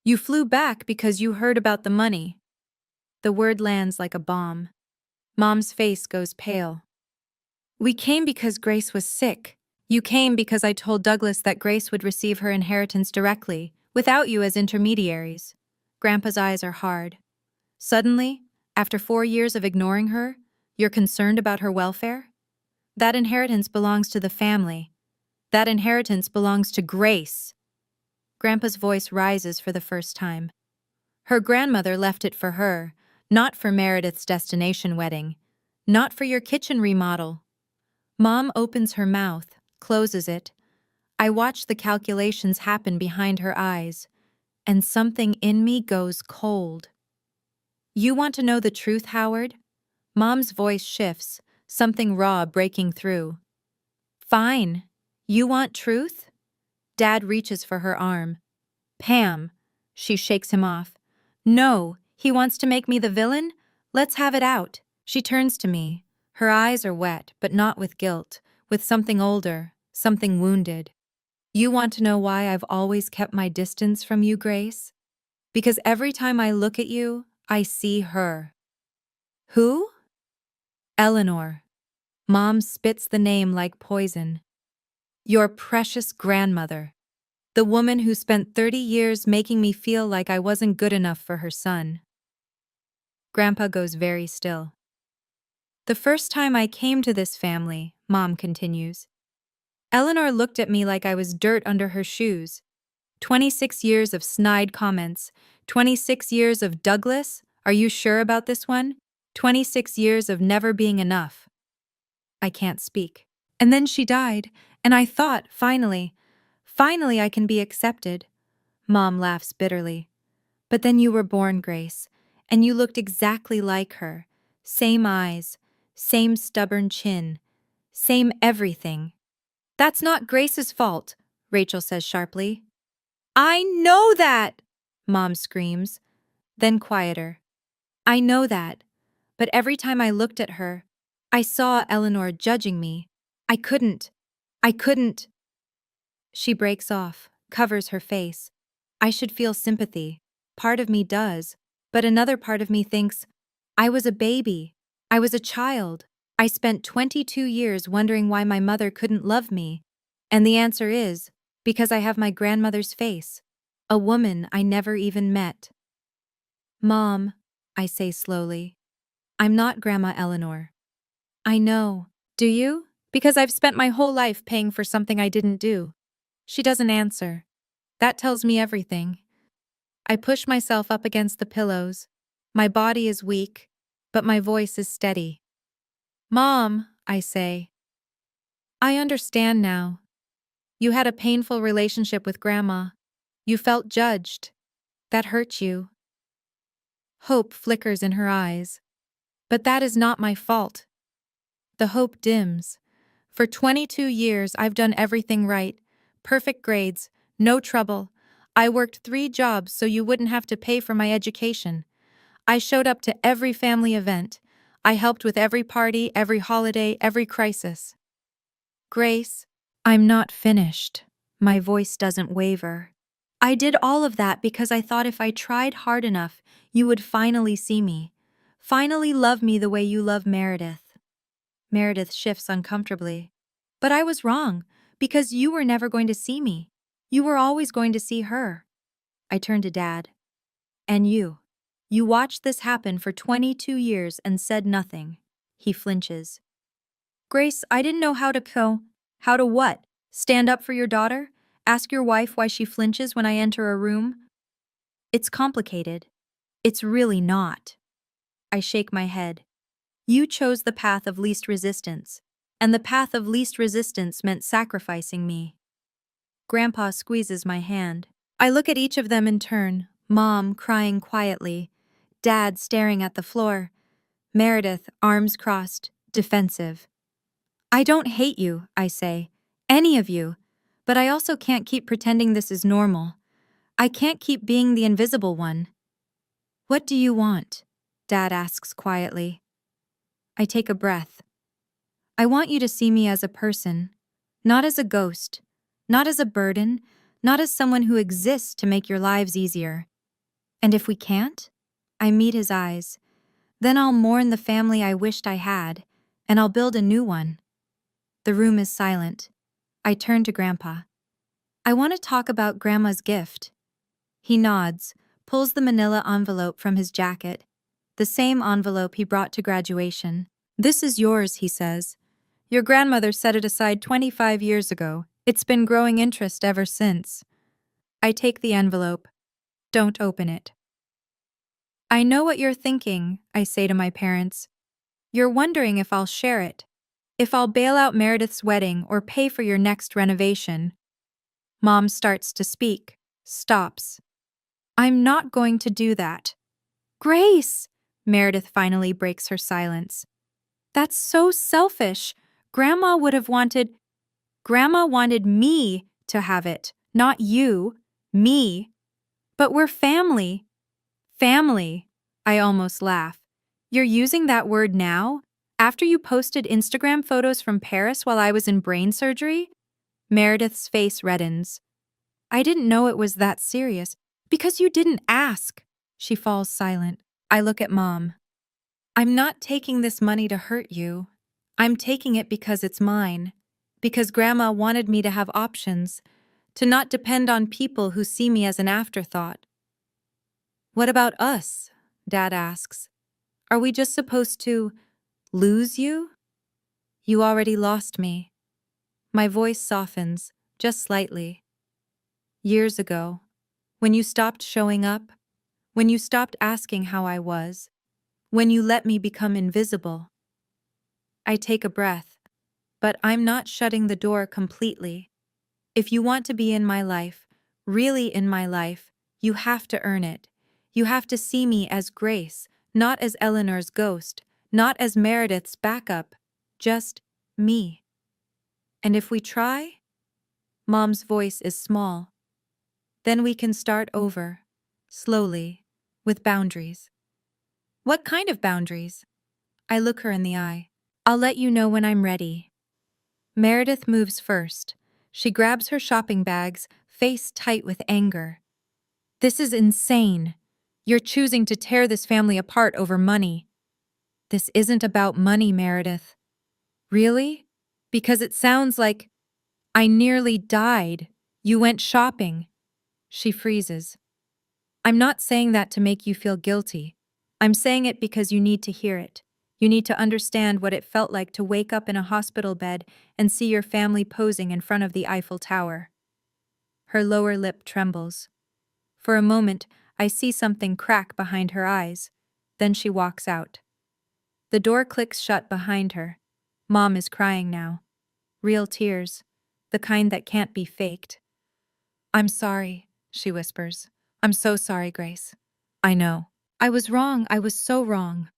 You flew back because you heard about the money. The word lands like a bomb. Mom's face goes pale. We came because Grace was sick. You came because I told Douglas that Grace would receive her inheritance directly, without you as intermediaries. Grandpa's eyes are hard. Suddenly, after 4 years of ignoring her, you're concerned about her welfare? That inheritance belongs to the family. That inheritance belongs to Grace. Grandpa's voice rises for the first time. Her grandmother left it for her, not for Meredith's destination wedding, not for your kitchen remodel. Mom opens her mouth, closes it. I watch the calculations happen behind her eyes, and something in me goes cold. You want to know the truth, Howard? Mom's voice shifts, something raw breaking through. Fine. You want truth? Dad reaches for her arm. Pam. She shakes him off. No, he wants to make me the villain? Let's have it out. She turns to me. Her eyes are wet, but not with guilt, with something older, something wounded. You want to know why I've always kept my distance from you, Grace? Because every time I look at you, I see her. Who? Eleanor. Mom spits the name like poison. Your precious grandmother. The woman who spent 30 years making me feel like I wasn't good enough for her son. Grandpa goes very still. The first time I came to this family, Mom continues, Eleanor looked at me like I was dirt under her shoes. 26 years of snide comments. 26 years of Douglas, are you sure about this one? 26 years of never being enough. I can't speak. And then she died, and I thought, finally I can be accepted. Mom laughs bitterly. But then you were born, Grace, and you looked exactly like her. Same eyes, same stubborn chin, same everything. That's not Grace's fault, Rachel says sharply. I know that, Mom screams, then quieter. I know that, but every time I looked at her, I saw Eleanor judging me. I couldn't. She breaks off, covers her face. I should feel sympathy. Part of me does, but another part of me thinks, I was a baby. I was a child. I spent 22 years wondering why my mother couldn't love me. And the answer is, because I have my grandmother's face. A woman I never even met. Mom, I say slowly, I'm not Grandma Eleanor. I know. Do you? Because I've spent my whole life paying for something I didn't do. She doesn't answer. That tells me everything. I push myself up against the pillows. My body is weak, but my voice is steady. Mom, I say. I understand now. You had a painful relationship with Grandma. You felt judged. That hurt you. Hope flickers in her eyes. But that is not my fault. The hope dims. For 22 years, I've done everything right. Perfect grades, no trouble. I worked 3 jobs so you wouldn't have to pay for my education. I showed up to every family event. I helped with every party, every holiday, every crisis. Grace, I'm not finished. My voice doesn't waver. I did all of that because I thought if I tried hard enough, you would finally see me. Finally love me the way you love Meredith. Meredith shifts uncomfortably. But I was wrong, because you were never going to see me. You were always going to see her. I turn to Dad. And you. You watched this happen for 22 years and said nothing. He flinches. Grace, I didn't know how to How to what? Stand up for your daughter? Ask your wife why she flinches when I enter a room? It's complicated. It's really not. I shake my head. You chose the path of least resistance, and the path of least resistance meant sacrificing me. Grandpa squeezes my hand. I look at each of them in turn, Mom crying quietly, Dad staring at the floor, Meredith, arms crossed, defensive. I don't hate you, I say, any of you, but I also can't keep pretending this is normal. I can't keep being the invisible one. What do you want? Dad asks quietly. I take a breath. I want you to see me as a person, not as a ghost, not as a burden, not as someone who exists to make your lives easier. And if we can't? I meet his eyes. Then I'll mourn the family I wished I had, and I'll build a new one. The room is silent. I turn to Grandpa. I want to talk about Grandma's gift. He nods, pulls the manila envelope from his jacket, the same envelope he brought to graduation. This is yours, he says. Your grandmother set it aside 25 years ago. It's been growing interest ever since. I take the envelope. Don't open it. I know what you're thinking, I say to my parents. You're wondering if I'll share it, if I'll bail out Meredith's wedding or pay for your next renovation. Mom starts to speak, stops. I'm not going to do that. Grace! Meredith finally breaks her silence. That's so selfish. Grandma wanted me to have it, not you, me. But we're family. Family. I almost laugh. You're using that word now? After you posted Instagram photos from Paris while I was in brain surgery? Meredith's face reddens. I didn't know it was that serious. Because you didn't ask. She falls silent. I look at Mom. I'm not taking this money to hurt you. I'm taking it because it's mine. Because Grandma wanted me to have options, to not depend on people who see me as an afterthought. What about us? Dad asks. Are we just supposed to lose you? You already lost me. My voice softens, just slightly. Years ago, when you stopped showing up, when you stopped asking how I was, when you let me become invisible. I take a breath, but I'm not shutting the door completely. If you want to be in my life, really in my life, you have to earn it. You have to see me as Grace, not as Eleanor's ghost, not as Meredith's backup, just me. And if we try? Mom's voice is small. Then we can start over, slowly, with boundaries. What kind of boundaries? I look her in the eye. I'll let you know when I'm ready. Meredith moves first. She grabs her shopping bags, face tight with anger. This is insane. You're choosing to tear this family apart over money. This isn't about money, Meredith. Really? Because it sounds like I nearly died. You went shopping. She freezes. I'm not saying that to make you feel guilty. I'm saying it because you need to hear it. You need to understand what it felt like to wake up in a hospital bed and see your family posing in front of the Eiffel Tower. Her lower lip trembles. For a moment, I see something crack behind her eyes. Then she walks out. The door clicks shut behind her. Mom is crying now. Real tears. The kind that can't be faked. I'm sorry, she whispers. I'm so sorry, Grace. I know. I was wrong. I was so wrong.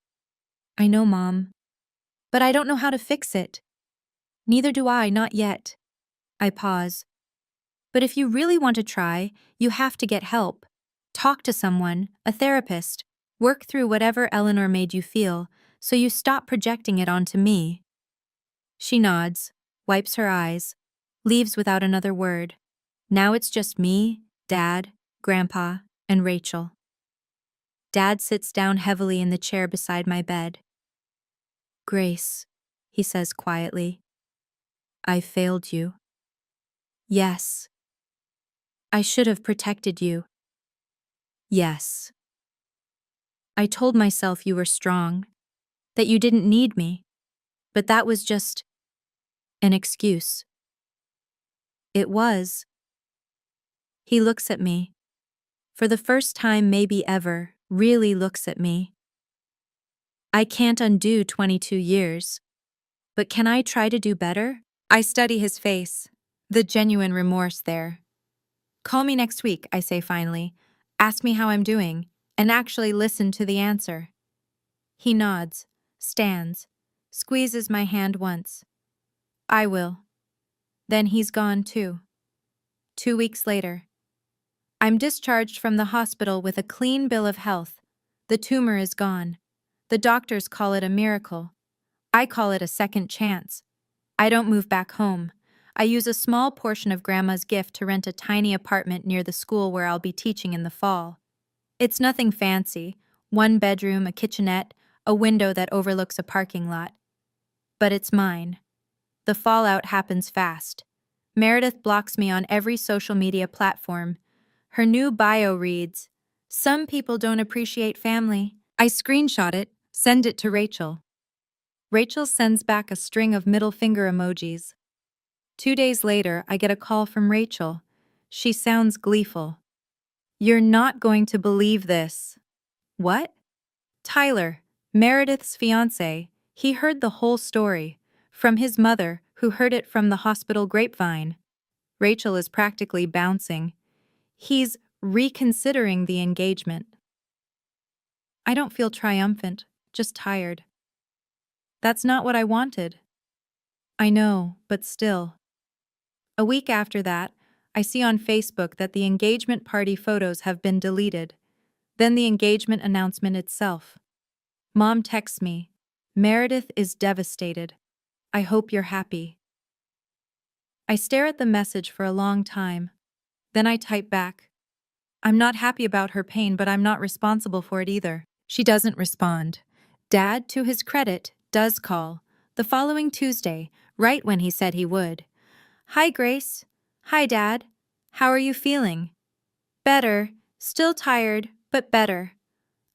I know, Mom. But I don't know how to fix it. Neither do I, not yet. I pause. But if you really want to try, you have to get help. Talk to someone, a therapist. Work through whatever Eleanor made you feel, so you stop projecting it onto me. She nods, wipes her eyes, leaves without another word. Now it's just me, Dad, Grandpa, and Rachel. Dad sits down heavily in the chair beside my bed. Grace, he says quietly, I failed you. Yes. I should have protected you. Yes. I told myself you were strong, that you didn't need me, but that was just an excuse. It was. He looks at me. For the first time, maybe ever, really looks at me. I can't undo 22 years, but can I try to do better? I study his face, the genuine remorse there. Call me next week, I say finally. Ask me how I'm doing, and actually listen to the answer. He nods, stands, squeezes my hand once. I will. Then he's gone too. 2 weeks later. I'm discharged from the hospital with a clean bill of health. The tumor is gone. The doctors call it a miracle. I call it a second chance. I don't move back home. I use a small portion of Grandma's gift to rent a tiny apartment near the school where I'll be teaching in the fall. It's nothing fancy, 1 bedroom, a kitchenette, a window that overlooks a parking lot. But it's mine. The fallout happens fast. Meredith blocks me on every social media platform. Her new bio reads, "Some people don't appreciate family." I screenshot it, send it to Rachel. Rachel sends back a string of middle finger emojis. 2 days later, I get a call from Rachel. She sounds gleeful. You're not going to believe this. What? Tyler, Meredith's fiancé, he heard the whole story. From his mother, who heard it from the hospital grapevine. Rachel is practically bouncing. He's reconsidering the engagement. I don't feel triumphant, just tired. That's not what I wanted. I know, but still. A week after that, I see on Facebook that the engagement party photos have been deleted. Then the engagement announcement itself. Mom texts me, Meredith is devastated. I hope you're happy. I stare at the message for a long time. Then I type back, I'm not happy about her pain, but I'm not responsible for it either. She doesn't respond. Dad, to his credit, does call. The following Tuesday, right when he said he would. Hi, Grace. Hi, Dad. How are you feeling? Better. Still tired, but better.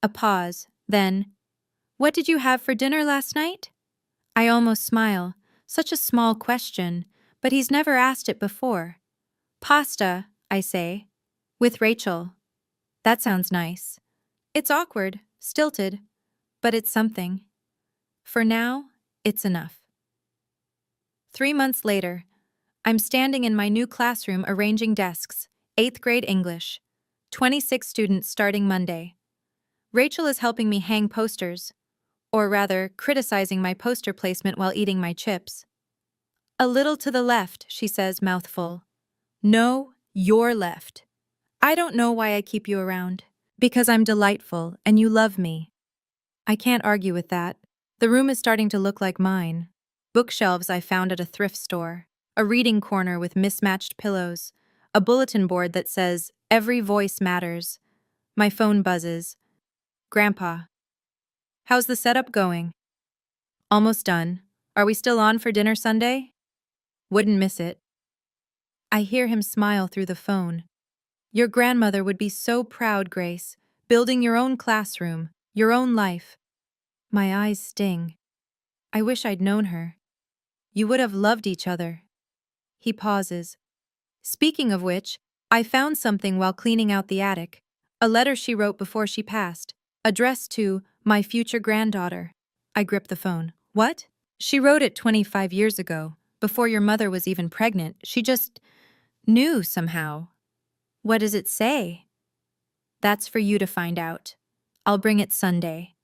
A pause, then, what did you have for dinner last night? I almost smile. Such a small question, but he's never asked it before. Pasta, I say. With Rachel. That sounds nice. It's awkward, stilted, but it's something. For now, it's enough. 3 months later, I'm standing in my new classroom arranging desks, 8th grade English, 26 students starting Monday. Rachel is helping me hang posters, or rather, criticizing my poster placement while eating my chips. A little to the left, she says, mouthful. No, you're left. I don't know why I keep you around. Because I'm delightful and you love me. I can't argue with that. The room is starting to look like mine. Bookshelves I found at a thrift store. A reading corner with mismatched pillows. A bulletin board that says, "Every voice matters." My phone buzzes. Grandpa. How's the setup going? Almost done. Are we still on for dinner Sunday? Wouldn't miss it. I hear him smile through the phone. Your grandmother would be so proud, Grace. Building your own classroom, your own life. My eyes sting. I wish I'd known her. You would have loved each other. He pauses. Speaking of which, I found something while cleaning out the attic. A letter she wrote before she passed, addressed to my future granddaughter. I grip the phone. What? She wrote it 25 years ago, before your mother was even pregnant. She just knew somehow. What does it say? That's for you to find out. I'll bring it Sunday.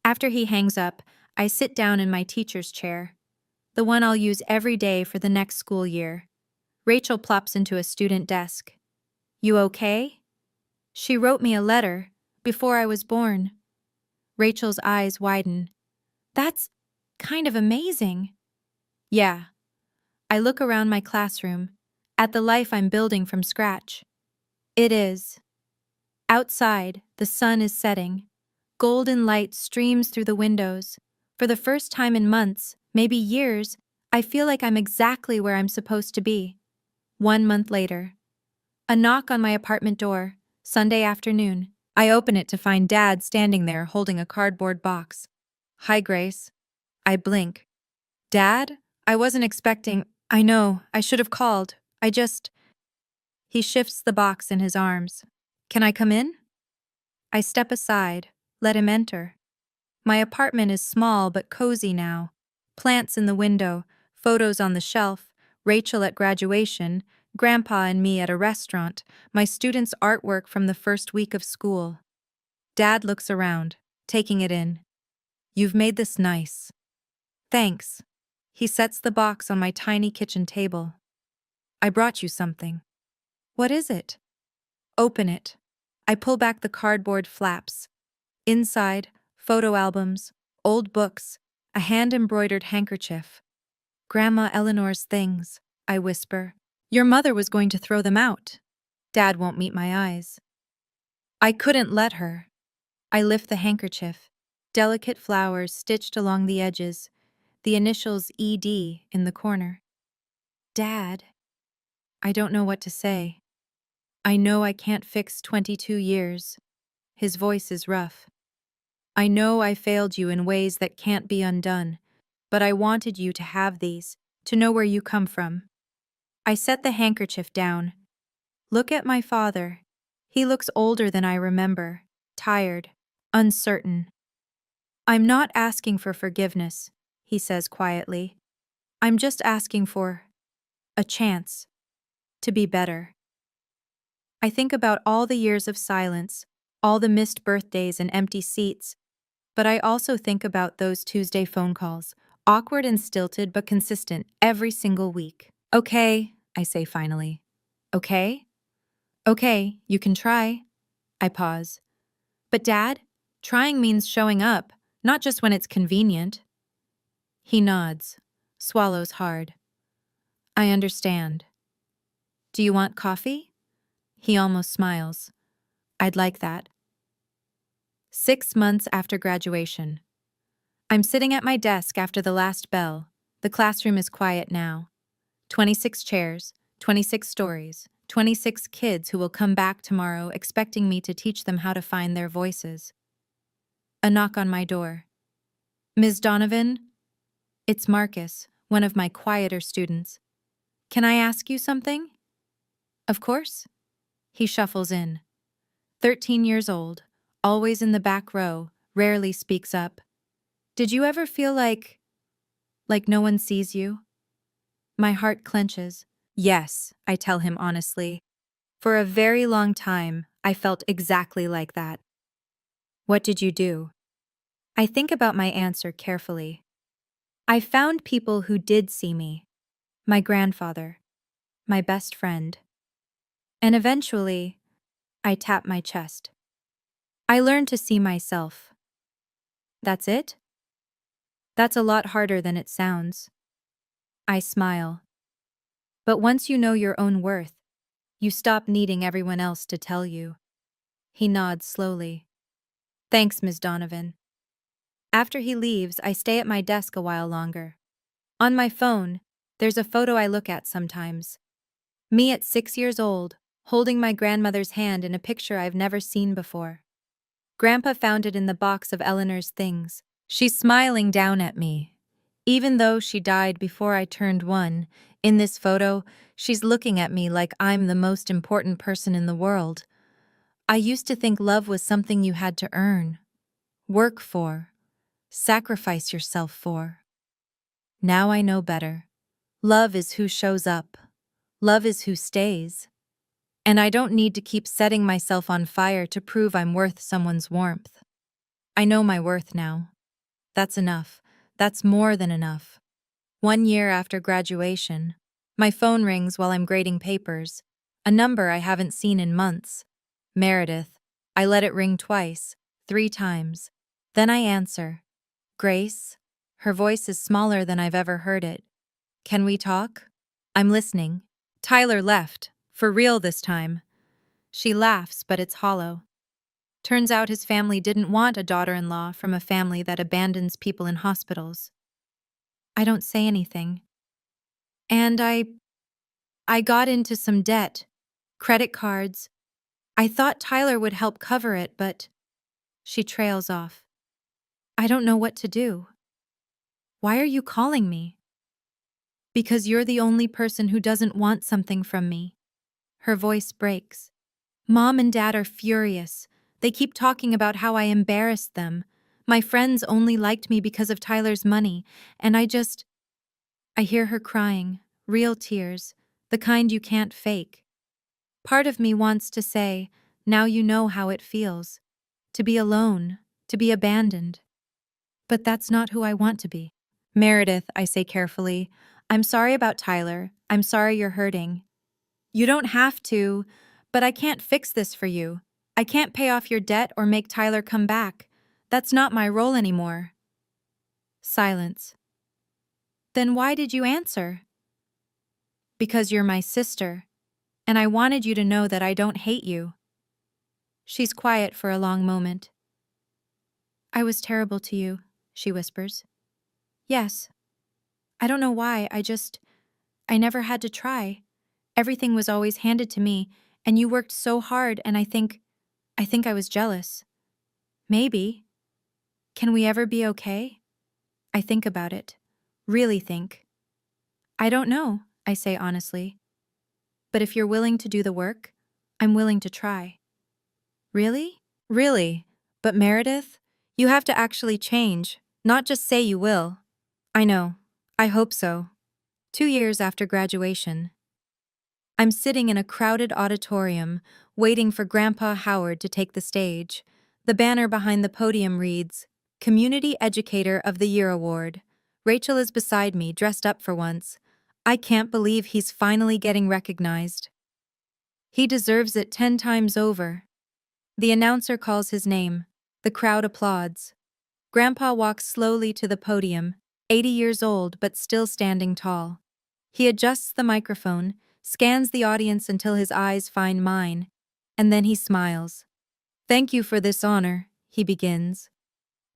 After he hangs up, I sit down in my teacher's chair, the one I'll use every day for the next school year. Rachel plops into a student desk. You okay? She wrote me a letter before I was born. Rachel's eyes widen. That's kind of amazing. Yeah. I look around my classroom, at the life I'm building from scratch. It is. Outside, the sun is setting. Golden light streams through the windows. For the first time in months, maybe years, I feel like I'm exactly where I'm supposed to be. 1 month later. A knock on my apartment door, Sunday afternoon. I open it to find Dad standing there holding a cardboard box. Hi, Grace. I blink. Dad? I wasn't expecting. I know, I should have called. He shifts the box in his arms. Can I come in? I step aside, let him enter. My apartment is small but cozy now. Plants in the window, photos on the shelf, Rachel at graduation, Grandpa and me at a restaurant, my students' artwork from the first week of school. Dad looks around, taking it in. You've made this nice. Thanks. He sets the box on my tiny kitchen table. I brought you something. What is it? Open it. I pull back the cardboard flaps. Inside, photo albums, old books, a hand-embroidered handkerchief. Grandma Eleanor's things, I whisper. Your mother was going to throw them out. Dad won't meet my eyes. I couldn't let her. I lift the handkerchief. Delicate flowers stitched along the edges, the initials ED in the corner. Dad. I don't know what to say. I know I can't fix 22 years. His voice is rough. I know I failed you in ways that can't be undone, but I wanted you to have these, to know where you come from. I set the handkerchief down. Look at my father. He looks older than I remember, tired, uncertain. I'm not asking for forgiveness, he says quietly. I'm just asking for a chance to be better. I think about all the years of silence, all the missed birthdays and empty seats, but I also think about those Tuesday phone calls, awkward and stilted but consistent every single week. Okay, I say finally. Okay? Okay, you can try. I pause. But Dad, trying means showing up, not just when it's convenient. He nods, swallows hard. I understand. Do you want coffee? He almost smiles. I'd like that. 6 months after graduation. I'm sitting at my desk after the last bell. The classroom is quiet now. 26 chairs, 26 stories, 26 kids who will come back tomorrow expecting me to teach them how to find their voices. A knock on my door. Ms. Donovan? It's Marcus, one of my quieter students. Can I ask you something? Of course. He shuffles in. 13 years old, always in the back row, rarely speaks up. Did you ever feel like no one sees you? My heart clenches. Yes, I tell him honestly. For a very long time, I felt exactly like that. What did you do? I think about my answer carefully. I found people who did see me. My grandfather. My best friend. And eventually, I tap my chest. I learned to see myself. That's it? That's a lot harder than it sounds. I smile. But once you know your own worth, you stop needing everyone else to tell you. He nods slowly. Thanks, Ms. Donovan. After he leaves, I stay at my desk a while longer. On my phone, there's a photo I look at sometimes. Me at 6 years old, holding my grandmother's hand in a picture I've never seen before. Grandpa found it in the box of Eleanor's things. She's smiling down at me. Even though she died before I turned 1, in this photo, she's looking at me like I'm the most important person in the world. I used to think love was something you had to earn, work for, sacrifice yourself for. Now I know better. Love is who shows up. Love is who stays. And I don't need to keep setting myself on fire to prove I'm worth someone's warmth. I know my worth now. That's enough. That's more than enough. 1 year after graduation, my phone rings while I'm grading papers, a number I haven't seen in months. Meredith. I let it ring twice, 3 times. Then I answer. Grace? Her voice is smaller than I've ever heard it. Can we talk? I'm listening. Tyler left, for real this time. She laughs, but it's hollow. Turns out his family didn't want a daughter-in-law from a family that abandons people in hospitals. I don't say anything. And I got into some debt. Credit cards. I thought Tyler would help cover it, but she trails off. I don't know what to do. Why are you calling me? Because you're the only person who doesn't want something from me. Her voice breaks. Mom and Dad are furious. They keep talking about how I embarrassed them. My friends only liked me because of Tyler's money, and I hear her crying, real tears, the kind you can't fake. Part of me wants to say, now you know how it feels. To be alone, to be abandoned. But that's not who I want to be. Meredith, I say carefully, I'm sorry about Tyler. I'm sorry you're hurting. You don't have to, but I can't fix this for you. I can't pay off your debt or make Tyler come back. That's not my role anymore. Silence. Then why did you answer? Because you're my sister, and I wanted you to know that I don't hate you. She's quiet for a long moment. I was terrible to you, she whispers. Yes. I don't know why, I never had to try. Everything was always handed to me, and you worked so hard, and I think I was jealous. Maybe. Can we ever be okay? I think about it. Really think. I don't know, I say honestly. But if you're willing to do the work, I'm willing to try. Really? Really. But Meredith, you have to actually change, not just say you will. I know. I hope so. 2 years after graduation. I'm sitting in a crowded auditorium, waiting for Grandpa Howard to take the stage. The banner behind the podium reads, Community Educator of the Year Award. Rachel is beside me, dressed up for once. I can't believe he's finally getting recognized. He deserves it 10 times over. The announcer calls his name. The crowd applauds. Grandpa walks slowly to the podium, 80 years old but still standing tall. He adjusts the microphone, scans the audience until his eyes find mine, and then he smiles. Thank you for this honor, he begins.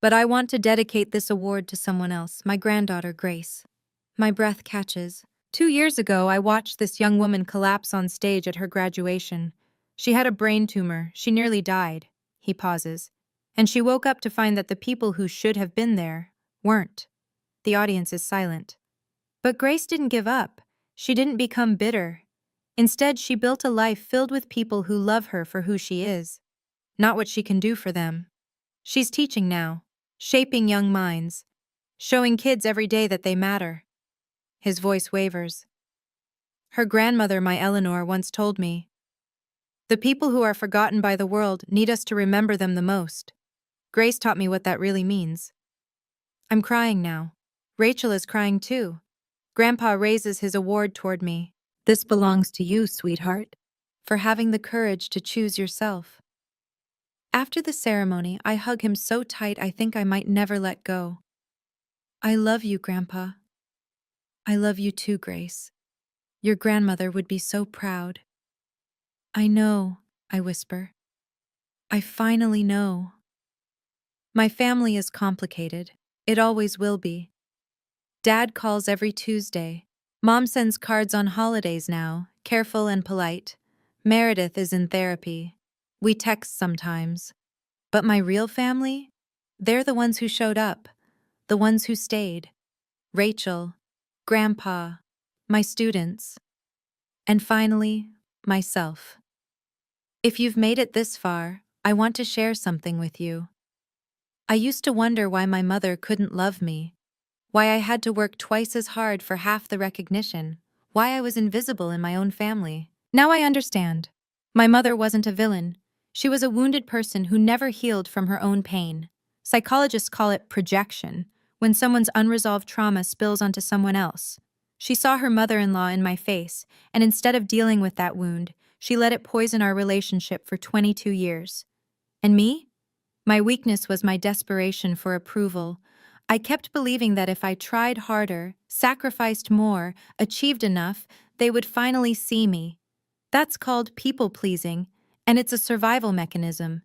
But I want to dedicate this award to someone else, my granddaughter Grace. My breath catches. 2 years ago, I watched this young woman collapse on stage at her graduation. She had a brain tumor. She nearly died. He pauses. And she woke up to find that the people who should have been there weren't. The audience is silent. But Grace didn't give up. She didn't become bitter. Instead, she built a life filled with people who love her for who she is, not what she can do for them. She's teaching now, shaping young minds, showing kids every day that they matter. His voice wavers. Her grandmother, my Eleanor, once told me, the people who are forgotten by the world need us to remember them the most. Grace taught me what that really means. I'm crying now. Rachel is crying too. Grandpa raises his award toward me. This belongs to you, sweetheart, for having the courage to choose yourself. After the ceremony, I hug him so tight I think I might never let go. I love you, Grandpa. I love you too, Grace. Your grandmother would be so proud. I know, I whisper. I finally know. My family is complicated. It always will be. Dad calls every Tuesday. Mom sends cards on holidays now, careful and polite. Meredith is in therapy. We text sometimes. But my real family? They're the ones who showed up, the ones who stayed. Rachel, Grandpa, my students, and finally, myself. If you've made it this far, I want to share something with you. I used to wonder why my mother couldn't love me, why I had to work twice as hard for half the recognition, why I was invisible in my own family. Now I understand. My mother wasn't a villain. She was a wounded person who never healed from her own pain. Psychologists call it projection, when someone's unresolved trauma spills onto someone else. She saw her mother-in-law in my face, and instead of dealing with that wound, she let it poison our relationship for 22 years. And me? My weakness was my desperation for approval. I kept believing that if I tried harder, sacrificed more, achieved enough, they would finally see me. That's called people-pleasing, and it's a survival mechanism.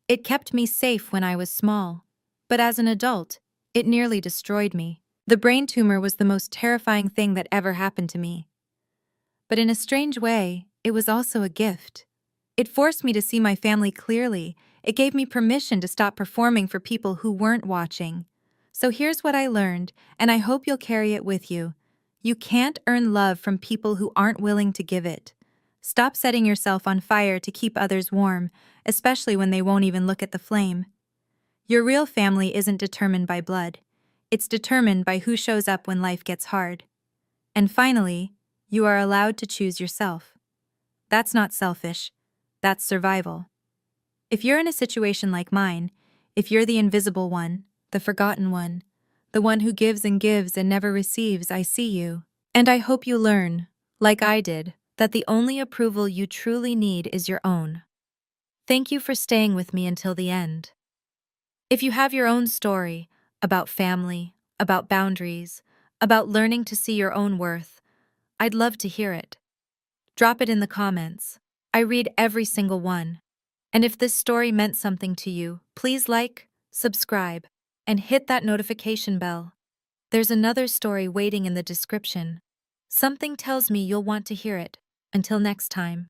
It kept me safe when I was small. But as an adult, it nearly destroyed me. The brain tumor was the most terrifying thing that ever happened to me. But in a strange way, it was also a gift. It forced me to see my family clearly. It gave me permission to stop performing for people who weren't watching. So here's what I learned, and I hope you'll carry it with you. You can't earn love from people who aren't willing to give it. Stop setting yourself on fire to keep others warm, especially when they won't even look at the flame. Your real family isn't determined by blood. It's determined by who shows up when life gets hard. And finally, you are allowed to choose yourself. That's not selfish. That's survival. If you're in a situation like mine, if you're the invisible one, the forgotten one, the one who gives and never receives, I see you. And I hope you learn, like I did, that the only approval you truly need is your own. Thank you for staying with me until the end. If you have your own story about family, about boundaries, about learning to see your own worth, I'd love to hear it. Drop it in the comments. I read every single one. And if this story meant something to you, please like, subscribe, and hit that notification bell. There's another story waiting in the description. Something tells me you'll want to hear it. Until next time.